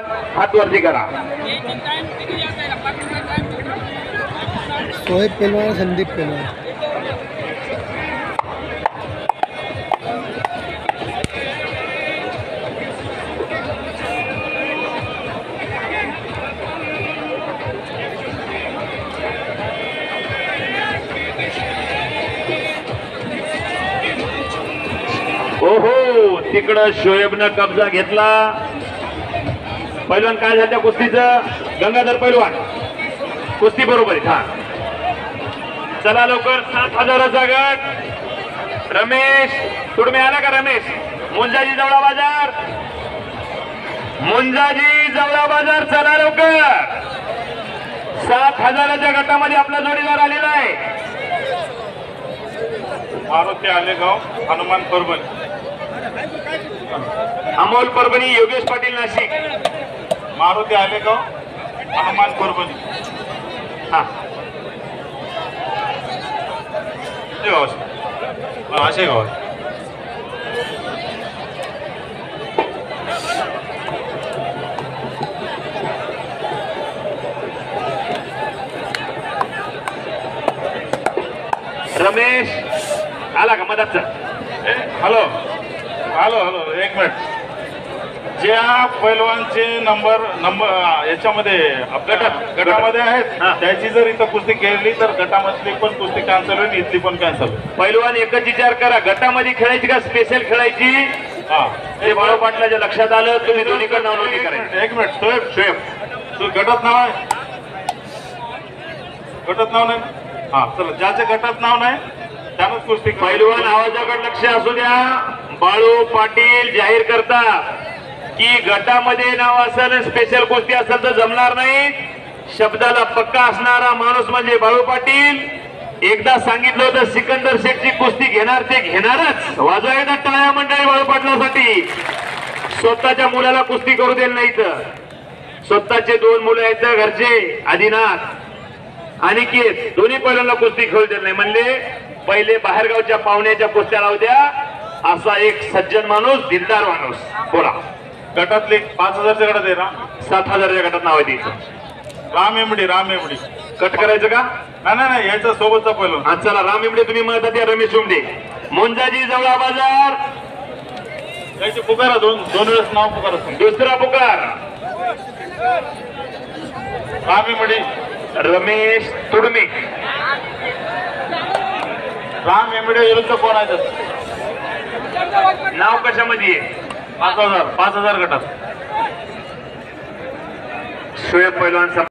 हात वरती करा. सोहेब पहलवान, संदीप पहलवान. ओहो, तिकडं शोएबनं कब्जा घेतला. पैलवान काय झालं त्या कुस्तीचं? गंगाधर पैलवान कुस्ती बरोबर आहे. हा चला लवकर. 7,000चा गट. रमेश तुडमे आला का? रमेश मुंजाजी जवळा बाजार, मुंजाजी जवळा बाजार. चला लवकर. 7,000च्या गटामध्ये आपला जोडीदार आलेला आहे. मारुती आलेगाव, हनुमान परभणी, अमोल परभणी, योगेश पाटील नाशिक. मारुती आलेगाव, हनुमान परभणी. हा असे गाव. रमेश आला का मदतचा? हॅलो हॅलो हॅलो, एक मिनिट. ज्या पैलवानचे नंबर याच्यामध्ये आपल्या गटामध्ये आहेत, त्याची जर इथं कुस्ती खेळली तर गटामधली पण कुस्ती कॅन्सल होईल, इथली पण कॅन्सल होईल. पैलवान एकच विचार करा, गटामध्ये खेळायची का स्पेशल खेळायची? हा, ते बाळू पाटलाच्या लक्षात आलं. तुम्ही दोन्हीकडे नाव नोंदणी करायची. एक मिनिट. शोएब तू गटात नाव आहे? गटात नाव नाही ना? हा चला, ज्याच्या गटात नाव नाही त्यानंच कुस्ती. पैलवान आवाजाकडे लक्ष असू द्या. बाळू पाटील जाहीर करतात की गटामध्ये नाव असेल, स्पेशल कुस्ती असेल तर जमणार नाही. शब्दाला पक्का असणारा माणूस म्हणजे बाळू पाटील. एकदा सांगितलं होतं सिकंदर शेखची कुस्ती घेणार ते घेणारच. वाजवायला टाळ्या मंडळी बाळू पाटलासाठी. स्वतःच्या मुलाला कुस्ती करू देईल नाही तर. स्वतःचे 2 मुलं आहेत घरचे, आदिनाथ आणि केस, दोन्ही पैलवानला कुस्ती खेळू देईल नाही. म्हणले पहिले बाहेरगावच्या पाहुण्याच्या कुस्त्या लावू द्या. असा एक सज्जन माणूस, दिलदार माणूस. बोला. गटातले 5,000च्या गटात आहे ना? 7,000च्या गटात नाव आहे तिचं. Ram MD. Ram MD cut करायचं का? नाही नाही, याच्या सोबतचा पैलवान. हा चला, राम इमडे तुम्ही म्हणता त्या रमेश उमडे. मुंजाजी जवळा बाजार. याची पुकारा दोन वेळेस नाव पुकार. दुसरा पुकार राम एमडी, रमेश तुडमे. राम एमडी विरुद्ध कोण आहे? नाव कशामध्ये आहे? 5,000 गटात. शोएब पैलवान.